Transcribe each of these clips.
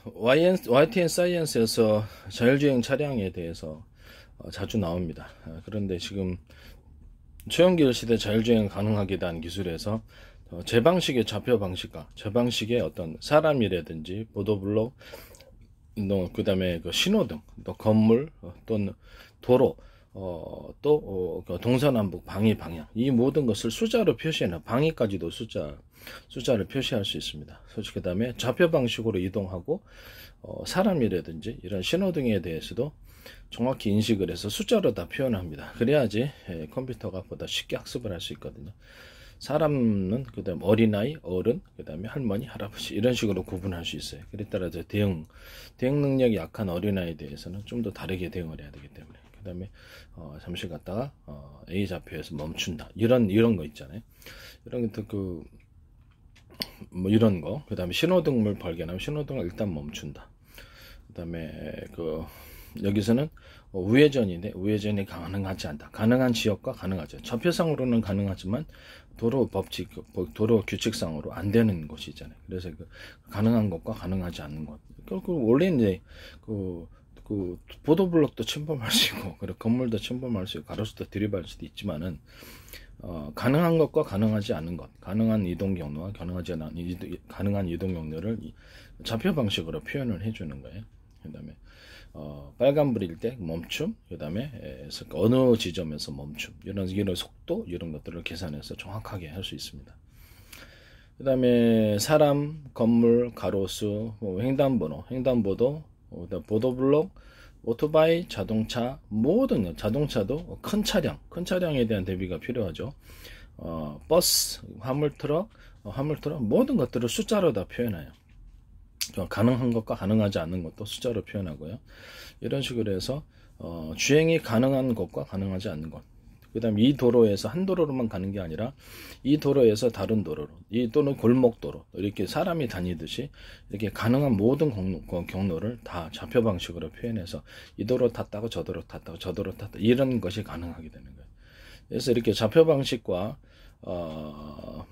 YTN 사이언스에서 자율주행 차량에 대해서 자주 나옵니다. 그런데 지금 최연길 시대 자율주행 가능하게 된 기술에서 제 방식의 좌표 방식과 제 방식의 어떤 사람이라든지 보도블록, 그 다음에 그 신호등, 또 건물, 또는 도로, 또 동서남북 방위 방향, 이 모든 것을 숫자로 표시해놔. 방위까지도 숫자를 표시할 수 있습니다. 그 다음에 좌표 방식으로 이동하고 사람이라든지 이런 신호등에 대해서도 정확히 인식을 해서 숫자로 다 표현합니다. 그래야지 컴퓨터가 보다 쉽게 학습을 할 수 있거든요. 사람은 그 다음 어린아이, 어른, 그 다음에 할머니, 할아버지 이런 식으로 구분할 수 있어요. 그에 따라서 대응 능력이 약한 어린아이에 대해서는 좀 더 다르게 대응을 해야 되기 때문에, 그 다음에 잠시 갔다가 A 좌표에서 멈춘다, 이런 거 있잖아요. 이런 것도 뭐 이런 거, 그 다음에 신호등을 발견하면 신호등을 일단 멈춘다. 그 다음에 여기서는 우회전인데 우회전이 가능하지 않다. 가능한 지역과 가능하죠. 좌표상으로는 가능하지만 도로 법칙, 도로 규칙상으로 안 되는 곳이 있잖아요. 그래서 가능한 것과 가능하지 않는 것. 원래 이제 보도블록도 침범할 수 있고, 그리고 건물도 침범할 수 있고, 가로수도 들이받을 수도 있지만은 가능한 것과 가능하지 않은 것, 가능한 이동 경로와 가능한 이동 경로를 좌표 방식으로 표현을 해주는 거예요. 그 다음에 빨간불일 때 멈춤, 그 다음에 어느 지점에서 멈춤, 이런 속도, 이런 것들을 계산해서 정확하게 할 수 있습니다. 그 다음에 사람, 건물, 가로수, 횡단보도, 보도블록, 오토바이, 자동차, 모든 자동차도 큰 차량에 대한 대비가 필요하죠. 버스, 화물트럭, 모든 것들을 숫자로 다 표현해요. 가능한 것과 가능하지 않는 것도 숫자로 표현하고요. 이런 식으로 해서 주행이 가능한 것과 가능하지 않는 것, 그 다음에 이 도로에서 한 도로로만 가는 게 아니라 이 도로에서 다른 도로로, 또는 골목도로, 이렇게 사람이 다니듯이 이렇게 가능한 모든 경로를 다 좌표 방식으로 표현해서 이 도로 탔다고 저 도로 탔다고 저 도로 탔다, 이런 것이 가능하게 되는 거예요. 그래서 이렇게 좌표 방식과 저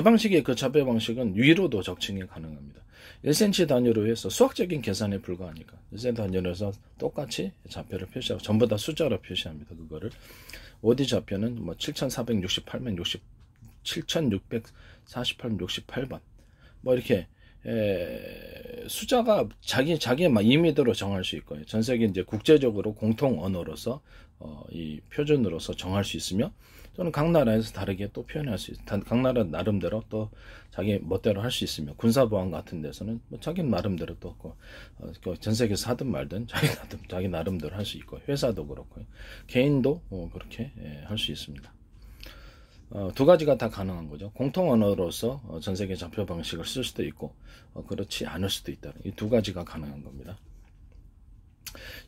방식의 그 좌표 방식은 위로도 적층이 가능합니다. 1cm 단위로 해서 수학적인 계산에 불과하니까 1cm 단위로 해서 똑같이 좌표를 표시하고 전부 다 숫자로 표시합니다. 그거를 어디 좌표는 뭐 7468면 7648면 68번 뭐 이렇게 숫자가 자기의 임의대로 정할 수 있고요. 전 세계 이제 국제적으로 공통 언어로서 이 표준으로서 정할 수 있으며, 또는 각 나라에서 다르게 또 표현할 수 있어요. 각 나라 나름대로 또 자기 멋대로 할 수 있으며, 군사보안 같은 데서는 뭐 자기 나름대로 또 전 세계에서 하든 말든 자기 나름대로 할 수 있고, 회사도 그렇고요. 개인도 그렇게 할 수 있습니다. 두 가지가 다 가능한 거죠. 공통 언어로서 전 세계 좌표 방식을 쓸 수도 있고, 그렇지 않을 수도 있다. 이 두 가지가 가능한 겁니다.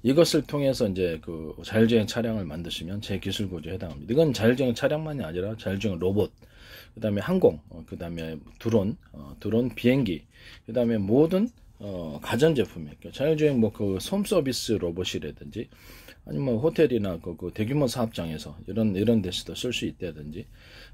이것을 통해서 이제 자율주행 차량을 만드시면 제 기술 구조에 해당합니다. 이건 자율주행 차량만이 아니라 자율주행 로봇, 그 다음에 항공, 그 다음에 드론 비행기, 그 다음에 모든 가전제품이에요. 자율주행 홈 서비스 로봇이라든지, 아니면 호텔이나 대규모 사업장에서 이런 데서도 쓸 수 있다든지,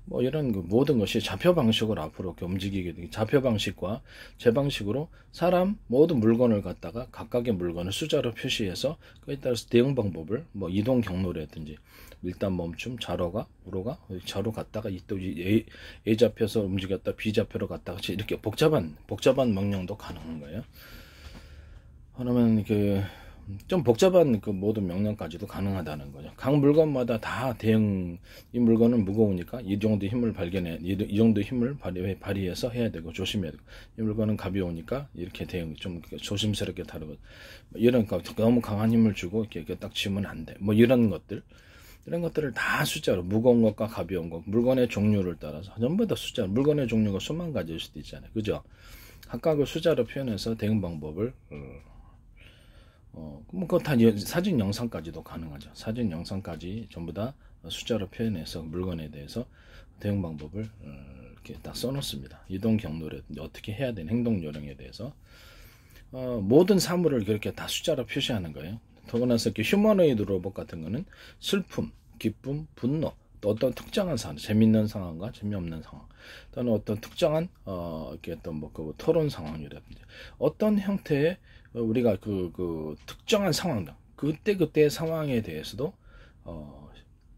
뭐 이런 모든 것이 좌표 방식으로 앞으로 움직이게 되기, 좌표 방식과 제 방식으로 사람 모든 물건을 갖다가 각각의 물건을 숫자로 표시해서 그에 따라서 대응 방법을 이동 경로라든지, 일단 멈춤, 좌로가 우로가 좌로 갔다가 또 A 좌표에서 움직였다 B 좌표로 갔다가 이렇게 복잡한 명령도 가능한 거예요. 그러면 좀 복잡한 모든 명령까지도 가능하다는 거죠. 각 물건마다 다 대응, 이 물건은 무거우니까 이 정도 힘을 이 정도 힘을 발휘해서 해야 되고 조심해야 되고, 이 물건은 가벼우니까 이렇게 대응 좀 조심스럽게 다루고, 이런 너무 강한 힘을 주고 이렇게 딱 쥐면 안 돼. 이런 것들을 다 숫자로, 무거운 것과 가벼운 것, 물건의 종류를 따라서 전부 다 숫자, 물건의 종류가 수만 가지일 수도 있잖아요. 그죠? 각각을 숫자로 표현해서 대응 방법을 그거 다 사진 영상까지도 가능하죠. 사진 영상까지 전부 다 숫자로 표현해서 물건에 대해서 대응 방법을 이렇게 딱 써놓습니다. 이동 경로를 어떻게 해야 되는 행동 요령에 대해서 모든 사물을 그렇게 다 숫자로 표시하는 거예요. 더구나 휴머노이드 로봇 같은 거는 슬픔, 기쁨, 분노, 또 어떤 특정한 상황, 재밌는 상황과 재미없는 상황, 또는 어떤 특정한 이렇게 어떤 그 토론 상황이라든지 어떤 형태의 우리가 그 특정한 상황, 그때그때의 상황에 대해서도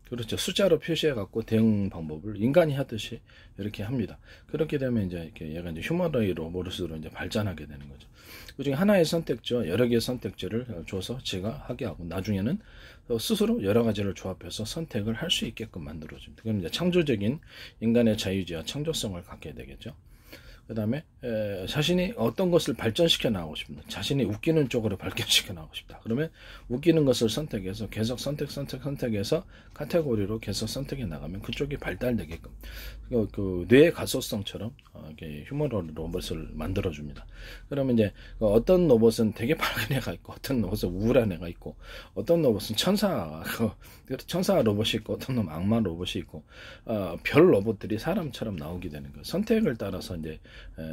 그렇죠. 숫자로 표시해 갖고 대응 방법을 인간이 하듯이 이렇게 합니다. 그렇게 되면 이제 이렇게 얘가 이제 휴머너이 로봇으로 이제 발전하게 되는 거죠. 그중에 하나의 선택지와 여러 개의 선택지를 줘서 제가 하게 하고 나중에는 스스로 여러 가지를 조합해서 선택을 할 수 있게끔 만들어줍니다. 그럼 이제 창조적인 인간의 자유지와 창조성을 갖게 되겠죠. 그 다음에 자신이 어떤 것을 발전시켜 나가고 싶다. 자신이 웃기는 쪽으로 발전시켜 나가고 싶다. 그러면 웃기는 것을 선택해서 계속 선택해서 카테고리로 계속 선택해 나가면 그쪽이 발달되게끔 그 뇌의 가소성처럼 이렇게 휴머러 로봇을 만들어줍니다. 그러면 이제 어떤 로봇은 되게 밝은 애가 있고 어떤 로봇은 우울한 애가 있고 어떤 로봇은 천사 로봇이 있고 어떤 놈은 악마 로봇이 있고 별 로봇들이 사람처럼 나오게 되는 거예요. 선택을 따라서 이제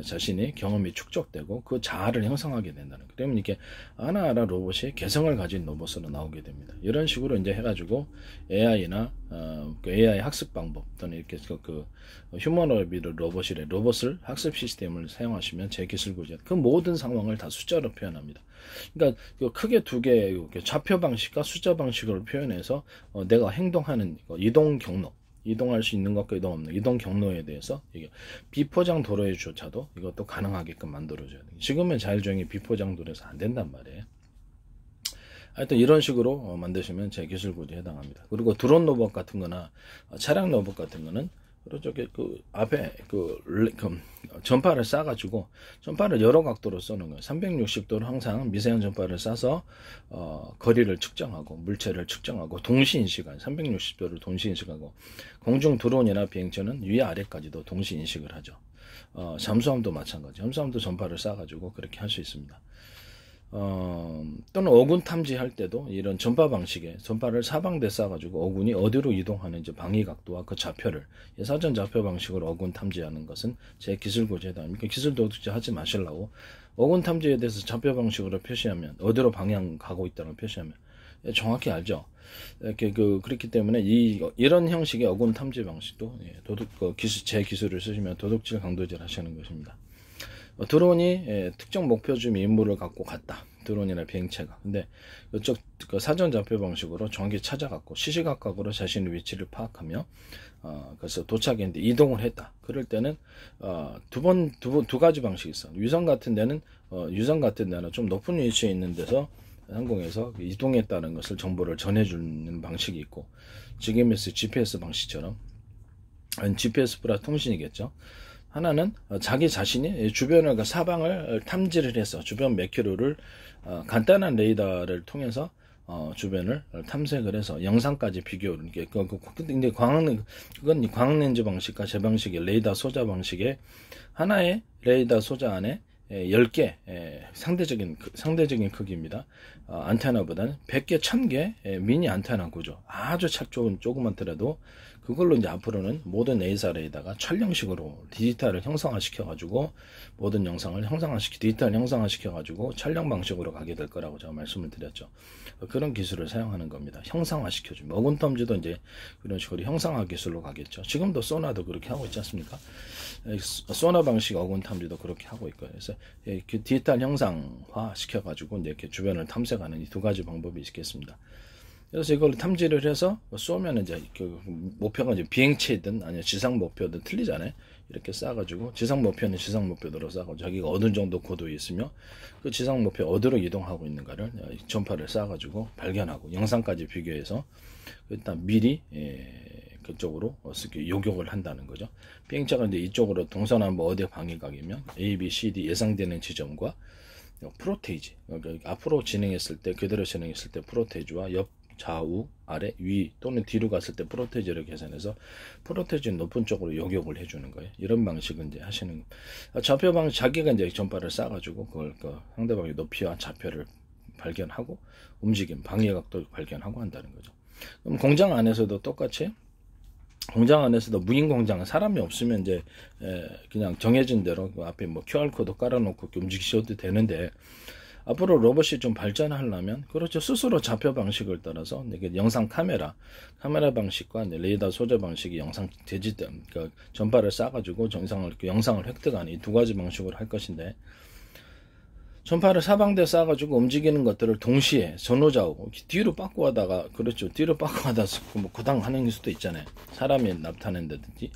자신이 경험이 축적되고 그 자아를 형성하게 된다는 거예요. 그러면 이렇게 하나하나 로봇이 개성을 가진 로봇으로 나오게 됩니다. 이런 식으로 이제 해가지고 AI나 AI 학습 방법 또는 이렇게 그 휴머노이드 로봇을 학습 시스템을 사용하시면 제 기술 구조 그 모든 상황을 다 숫자로 표현합니다. 그러니까 크게 두 개의 좌표 방식과 숫자 방식으로 표현해서 내가 행동하는 이동 경로, 이동할 수 있는 것과 이동 없는 이동 경로에 대해서 이게 비포장 도로에조차도 이것도 가능하게끔 만들어줘야 돼요. 지금은 자율주행이 비포장 도로에서 안 된단 말이에요. 하여튼 이런 식으로 만드시면 제 기술 구조에 해당합니다. 그리고 드론 로봇 같은 거나 차량 로봇 같은 거는 저기 그 앞에 그 전파를 쏴가지고 전파를 여러 각도로 쏘는 거예요. 360도로 항상 미세한 전파를 쏴서 거리를 측정하고 물체를 측정하고 동시 인식한 360도를 동시 인식하고 공중 드론이나 비행체는 위아래까지도 동시 인식을 하죠. 잠수함도 마찬가지. 잠수함도 전파를 쏴가지고 그렇게 할 수 있습니다. 또는 어군 탐지할 때도 이런 전파 방식에 전파를 사방대 쏴가지고 어군이 어디로 이동하는지 방위 각도와 그 좌표를 사전 좌표 방식으로 어군 탐지하는 것은 제 기술 구조에 해당합니다. 기술 도둑질 하지 마시려고 어군 탐지에 대해서 좌표 방식으로 표시하면 어디로 방향 가고 있다는 걸 표시하면 정확히 알죠. 이렇게 그렇기 때문에 이런 형식의 어군 탐지 방식도 제 기술을 쓰시면 도둑질 강도질 하시는 것입니다. 드론이 특정 목표 주민 임무를 갖고 갔다. 드론이나 비행체가. 근데 이쪽 사전 좌표 방식으로 정확히 찾아갔고 시시각각으로 자신의 위치를 파악하며 그래서 도착했는데 이동을 했다. 그럴 때는 두 가지 방식이 있어. 유선 같은 데는 좀 높은 위치에 있는 데서 항공에서 이동했다는 것을 정보를 전해주는 방식이 있고 GMS, GPS 방식처럼 GPS 플러스 통신이겠죠. 하나는 자기 자신이 주변을 사방을 탐지를 해서 주변 몇 킬로를 간단한 레이더를 통해서 주변을 탐색을 해서 영상까지 비교를 근데 그건 광학렌즈 방식과 제 방식의 레이더 소자 방식의 하나의 레이더 소자 안에 10개 상대적인 크기입니다. 안테나보다는 100개, 1000개 미니 안테나 구조. 아주 조그맣더라도 그걸로 이제 앞으로는 모든 A사 레이더가 촬영식으로 디지털을 형상화시켜가지고 모든 영상을 디지털 형상화시켜가지고 촬영 방식으로 가게 될 거라고 제가 말씀을 드렸죠. 그런 기술을 사용하는 겁니다. 형상화시켜줍니다. 어군 탐지도 이제 그런 식으로 형상화 기술로 가겠죠. 지금도 소나도 그렇게 하고 있지 않습니까? 소나 방식 어군 탐지도 그렇게 하고 있고요. 그래서 그 디지털 형상화 시켜가지고 이제 이렇게 주변을 탐색하는 이 두 가지 방법이 있겠습니다. 그래서 이걸 탐지를 해서 쏘면 이제 그 목표가 이제 비행체든 아니면 지상 목표든 틀리잖아요. 이렇게 쏴가지고 지상 목표는 지상 목표대로 쏴가지고 자기가 어느 정도 고도에 있으며 그 지상 목표 어디로 이동하고 있는가를 전파를 쏴가지고 발견하고 영상까지 비교해서 일단 미리 그쪽으로 요격을 한다는 거죠. 비행차가 이제 이쪽으로 동서남북 어디 방위각이면 A, B, C, D 예상되는 지점과 프로테이지 앞으로 진행했을 때 그대로 진행했을 때 프로테이지와 옆 좌우, 아래, 위 또는 뒤로 갔을 때 프로테이지를 계산해서 프로테이지 높은 쪽으로 요격을 해주는 거예요. 이런 방식은 이제 하시는 좌표 방식 자기가 이제 전파를 쏴가지고 그걸 상대방의 높이와 좌표를 발견하고 움직임, 방해각도 발견하고 한다는 거죠. 그럼 공장 안에서도 똑같이 공장 안에서도 무인 공장은 사람이 없으면 이제 그냥 정해진 대로 앞에 뭐 QR 코드 깔아놓고 움직이셔도 되는데 앞으로 로봇이 좀 발전하려면 그렇죠. 스스로 좌표 방식을 따라서 이게 영상 카메라 방식과 레이더 소재 방식이 영상 그러니까 전파를 쏴가지고 영상을 획득하는 이 두 가지 방식으로 할 것인데, 전파를 사방대 쏴가지고 움직이는 것들을 동시에 전후좌우 뒤로 빠꾸 하다가 그렇죠. 뒤로 빠꾸 하다 뭐 고당하는 수도 있잖아요. 사람이 나타낸다든지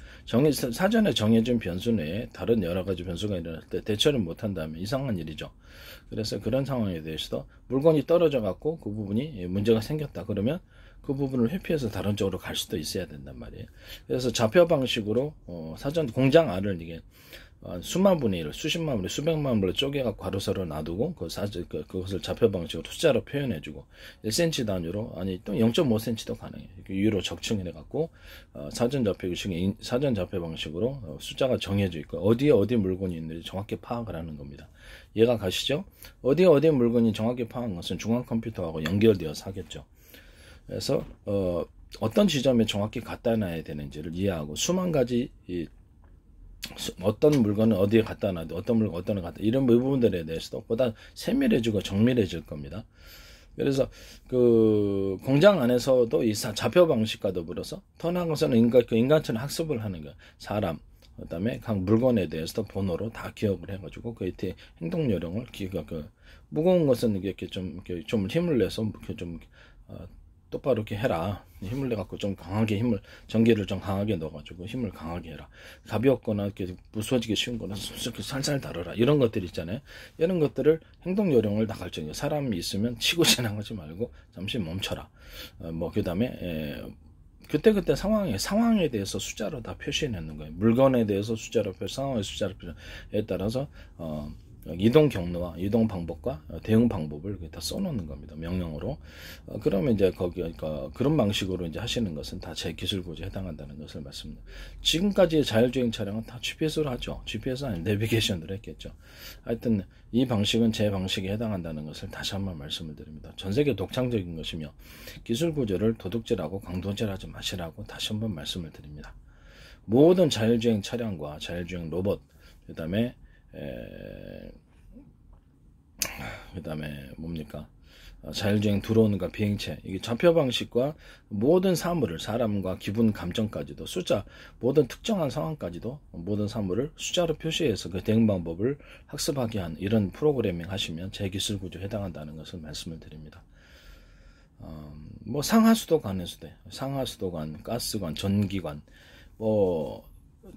사전에 정해진 변수 내에 다른 여러 가지 변수가 일어날 때 대처를 못한다면 이상한 일이죠. 그래서 그런 상황에 대해서도 물건이 떨어져 갖고 그 부분이 문제가 생겼다 그러면 그 부분을 회피해서 다른 쪽으로 갈 수도 있어야 된단 말이에요. 그래서 좌표 방식으로 사전 공장 안을 이게 수만 분의 1, 수십만 분의 수백만 분을 쪼개갖고 가로세로 놔두고 그것을 좌표 방식으로 숫자로 표현해주고 1cm 단위로 아니 또 0.5cm도 가능해요. 위로 적층을 해갖고 사전 좌표 방식으로 숫자가 정해져 있고 어디에 어디 물건이 있는지 정확히 파악을 하는 겁니다. 이해가 가시죠? 어디에 어디 물건이 정확히 파악한 것은 중앙 컴퓨터하고 연결되어서 하겠죠. 그래서 어떤 지점에 정확히 갖다 놔야 되는지를 이해하고 수만 가지 어떤 물건은 어디에 갖다 놔도 어떤 물건 어떤 걸 갖다 이런 부분들에 대해서도 보다 세밀해지고 정밀해질 겁니다. 그래서 그 공장 안에서도 이 좌표 방식과 더불어서 더 나은 것은 인간처럼 학습을 하는 거예요. 사람 그다음에 각 물건에 대해서도 번호로 다 기억을 해가지고 그 행동 요령을 무거운 것은 이렇게 좀 힘을 내서 이렇게 좀 똑바로 이렇게 해라. 힘을 내갖고 좀 강하게 전기를 좀 강하게 넣어가지고 힘을 강하게 해라. 가볍거나 이렇게 부서지기 쉬운 거는 이렇게 살살 다뤄라. 이런 것들 있잖아요. 이런 것들을 행동 요령을 다 가르쳐요. 사람이 있으면 치고 지나가지 말고 잠시 멈춰라. 그 다음에 그때 상황에 대해서 숫자로 다 표시해내는 거예요. 물건에 대해서 숫자로 상황의 숫자로 표시에 따라서 이동 경로와 이동 방법과 대응 방법을 다 써놓는 겁니다. 명령으로. 그러면 이제 그런 방식으로 이제 하시는 것은 다 제 기술 구조에 해당한다는 것을 말씀드립니다. 지금까지의 자율주행 차량은 다 GPS로 하죠. GPS 아닌 내비게이션으로 했겠죠. 하여튼 이 방식은 제 방식에 해당한다는 것을 다시 한번 말씀을 드립니다. 전 세계 독창적인 것이며 기술 구조를 도둑질하고 강도질하지 마시라고 다시 한번 말씀을 드립니다. 모든 자율주행 차량과 자율주행 로봇, 그 다음에 뭡니까? 자율주행 들어오는가 비행체, 이게 좌표 방식과 모든 사물을 사람과 기분 감정까지도 모든 특정한 상황까지도 모든 사물을 숫자로 표시해서 그 대응 방법을 학습하게 한 이런 프로그래밍 하시면 제 기술 구조에 해당한다는 것을 말씀을 드립니다. 상하수도관에서도 상하수도관, 가스관, 전기관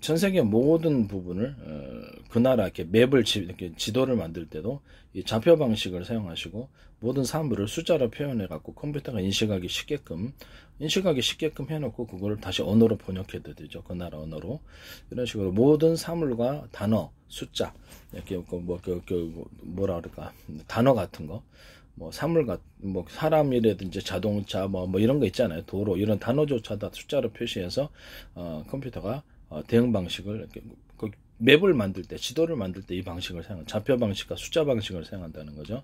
전 세계 모든 부분을 그 나라 이렇게 맵을 이렇게 지도를 만들 때도 이 좌표 방식을 사용하시고 모든 사물을 숫자로 표현해 갖고 컴퓨터가 인식하기 쉽게끔 해놓고 그걸 다시 언어로 번역해도 되죠. 그 나라 언어로. 이런 식으로 모든 사물과 단어, 숫자 이렇게 뭐라 그럴까 단어 같은 거. 사람이라든지 자동차 이런 거 있잖아요. 도로 이런 단어조차 다 숫자로 표시해서 컴퓨터가 대응 방식을 맵을 만들 때, 지도를 만들 때 이 방식을 좌표 방식과 숫자 방식을 사용한다는 거죠.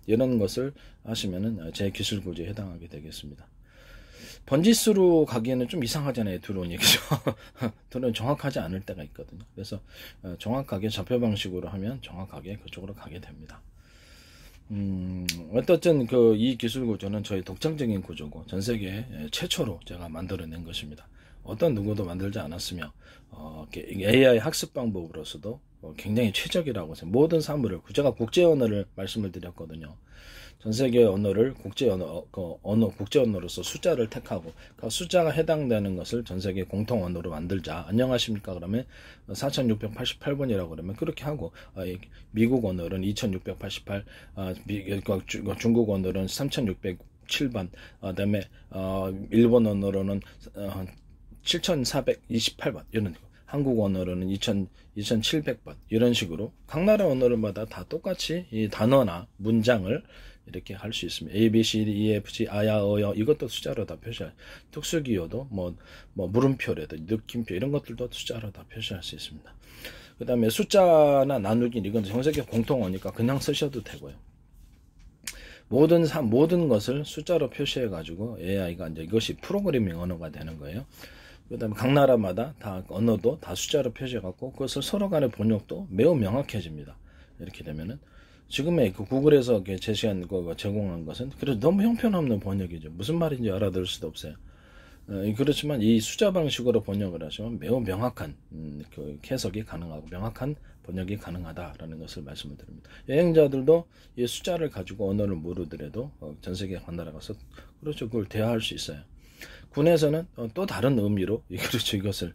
이런 것을 하시면은 제 기술 구조에 해당하게 되겠습니다. 번지수로 가기에는 좀 이상하잖아요. 드론 얘기죠. 드론 정확하지 않을 때가 있거든요. 그래서 정확하게 좌표 방식으로 하면 정확하게 그쪽으로 가게 됩니다. 어쨌든 이 기술 구조는 저희 독창적인 구조고 전 세계 최초로 제가 만들어낸 것입니다. 어떤 누구도 만들지 않았으며 AI 학습 방법으로서도 굉장히 최적이라고 해서 모든 사물을 제가 국제 언어를 말씀을 드렸거든요. 전 세계 언어를 국제 언어로서 숫자를 택하고 그 숫자가 해당되는 것을 전 세계 공통 언어로 만들자. 안녕하십니까? 그러면 4688번이라고 그러면 그렇게 하고 미국 언어는 2688, 중국 언어는 3607번, 그다음에 일본 언어로는 7428번 이런 거. 한국 언어로는 2700번 이런 식으로 각 나라 언어마다 다 똑같이 이 단어나 문장을 이렇게 할 수 있습니다. A, B, C, D, E, F, G, 아야, 어여 이것도 숫자로 다 표시할 특수기호도 물음표라든지 느낌표 이런 것들도 숫자로 다 표시할 수 있습니다. 그 다음에 숫자나 나누기 이건 전 세계 공통어니까 그냥 쓰셔도 되고요. 모든 것을 숫자로 표시해 가지고 AI가 이제 이것이 프로그래밍 언어가 되는 거예요. 그 다음에 각 나라마다 다 언어도 다 숫자로 표시해 갖고 그것을 서로 간의 번역도 매우 명확해집니다. 이렇게 되면은 지금의 그 구글에서 제시한 거 제공한 것은 그래도 너무 형편없는 번역이죠. 무슨 말인지 알아들을 수도 없어요. 그렇지만 이 숫자 방식으로 번역을 하시면 매우 명확한 그 해석이 가능하고 명확한 번역이 가능하다라는 것을 말씀을 드립니다. 여행자들도 이 숫자를 가지고 언어를 모르더라도 전 세계 간 나라 가서 그렇죠, 그걸 대화할 수 있어요. 군에서는 또 다른 의미로 그렇죠, 이것을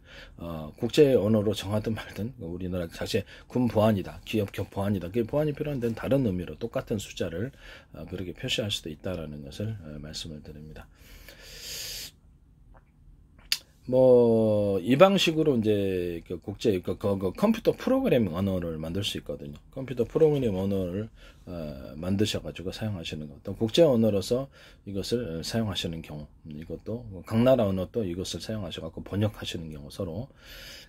국제 언어로 정하든 말든 우리나라 자체 군 보안이다, 기업 보안이다, 그 보안이 필요한 데는 다른 의미로 똑같은 숫자를 그렇게 표시할 수도 있다라는 것을 말씀을 드립니다. 뭐 이 방식으로 이제 그 국제 그 컴퓨터 프로그래밍 언어를 만들 수 있거든요. 컴퓨터 프로그래밍 언어를 만드셔가지고 사용하시는 것, 또 국제 언어로서 이것을 사용하시는 경우, 이것도 각 나라 언어도 이것을 사용하셔갖고 번역하시는 경우 서로.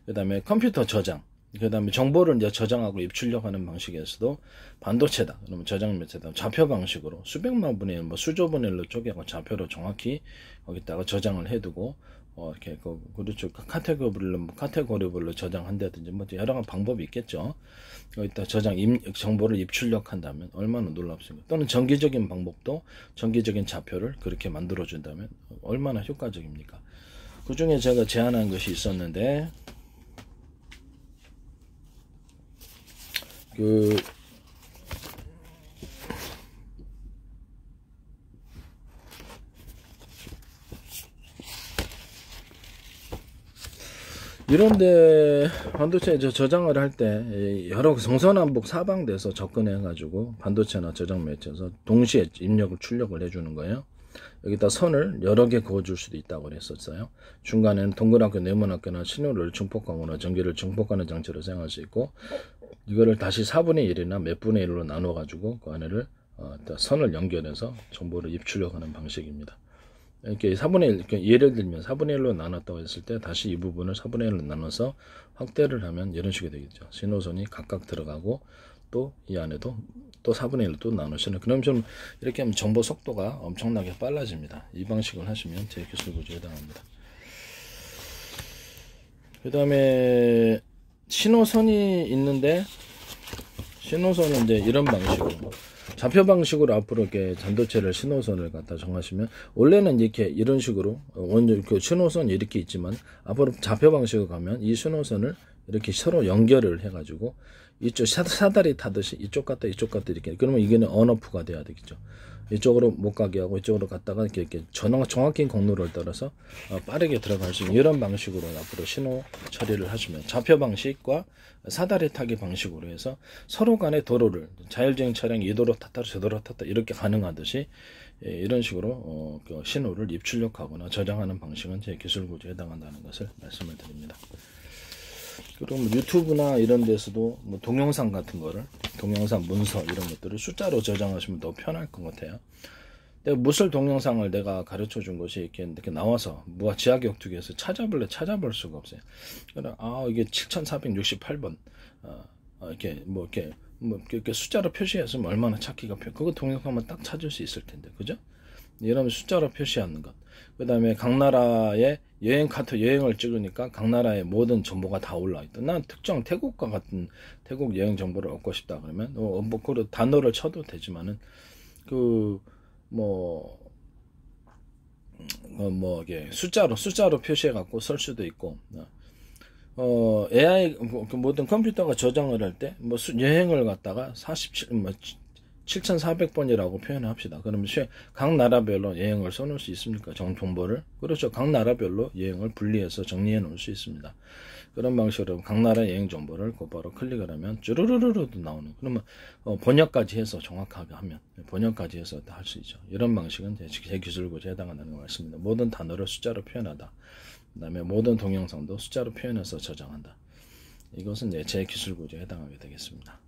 그다음에 컴퓨터 저장, 그다음에 정보를 이제 저장하고 입출력하는 방식에서도 반도체다. 그러면 저장 매체다. 좌표 방식으로 수백만 분의 1, 뭐 수조 분의 1로 쪼개고 좌표로 정확히 거기다가 저장을 해두고 이렇게 그렇죠. 카테고리별로 저장한다든지 뭐 여러 가지 방법이 있겠죠. 여기다 정보를 입출력한다면 얼마나 놀랍습니까? 또는 정기적인 방법도 정기적인 좌표를 그렇게 만들어 준다면 얼마나 효과적입니까? 그 중에 제가 제안한 것이 있었는데 이런데 반도체 저장을 할 때 여러 동서남북 사방돼서 접근해 가지고 반도체나 저장 매체에서 동시에 입력을 출력을 해주는 거예요. 여기다 선을 여러 개 그어줄 수도 있다고 그랬었어요. 중간에는 동그랗게 네모나게나 신호를 증폭하거나 전기를 증폭하는 장치로 사용할 수 있고, 이거를 다시 4분의 1이나 몇 분의 1로 나눠 가지고 그 안에를 선을 연결해서 정보를 입출력하는 방식입니다. 이렇게 4분의 1, 예를 들면 4분의 1로 나눴다고 했을 때 다시 이 부분을 4분의 1로 나눠서 확대를 하면 이런 식이 되겠죠. 신호선이 각각 들어가고 또 이 안에도 또 4분의 1로 또 나누시는, 그럼 좀 이렇게 하면 정보 속도가 엄청나게 빨라집니다. 이 방식을 하시면 제 기술 구조에 해당합니다. 그 다음에 신호선이 있는데, 신호선은 이제 이런 방식으로 좌표 방식으로 앞으로 이렇게 반도체를 신호선을 갖다 정하시면, 원래는 이렇게 이런 식으로 그 신호선이 이렇게 있지만 앞으로 좌표 방식으로 가면 이 신호선을 이렇게 서로 연결을 해가지고 이쪽 사다리 타듯이 이쪽 갔다 이렇게, 그러면 이게는 언오프가 돼야 되겠죠. 이쪽으로 못 가게 하고 이쪽으로 갔다가 이렇게 정확히 경로를 따라서 빠르게 들어갈 수 있는 이런 방식으로 앞으로 신호 처리를 하시면, 좌표 방식과 사다리 타기 방식으로 해서 서로 간의 도로를 자율주행 차량이 이 도로 탔다 저 도로 탔다 이렇게 가능하듯이 이런 식으로 그 신호를 입출력하거나 저장하는 방식은 제 기술 구조에 해당한다는 것을 말씀을 드립니다. 그리고 유튜브나 이런 데서도 뭐 동영상 같은 거를, 동영상 문서 이런 것들을 숫자로 저장하시면 더 편할 것 같아요. 내가 무술 동영상을 내가 가르쳐 준 것이 이렇게 나와서 뭐가 지하격투기에서 찾아볼 수가 없어요. 그러나 이게 7468번 이렇게 숫자로 표시했으면 얼마나 찾기가 그거 동영상만 딱 찾을 수 있을 텐데, 그죠? 이러면 숫자로 표시하는 것. 그 다음에 각 나라의 여행을 찍으니까 각 나라의 모든 정보가 다 올라와 있다. 난 특정 태국과 같은 태국 여행 정보를 얻고 싶다 그러면 그 단어를 쳐도 되지만은 이게 숫자로 표시해 갖고 쓸 수도 있고, AI 모든 컴퓨터가 저장을 할 때 여행을 갖다가 7,400번이라고 표현합시다. 그러면 각 나라별로 여행을 써놓을 수 있습니까? 정보를. 그렇죠. 각 나라별로 여행을 분리해서 정리해 놓을 수 있습니다. 그런 방식으로 각 나라 여행 정보를 곧바로 클릭을 하면 쭈르르르도 나오는, 그러면 번역까지 해서 정확하게 하면 번역까지 해서 다 할 수 있죠. 이런 방식은 제 기술 구조에 해당한다는 거 맞습니다. 모든 단어를 숫자로 표현하다. 그 다음에 모든 동영상도 숫자로 표현해서 저장한다. 이것은 제 기술 구조에 해당하게 되겠습니다.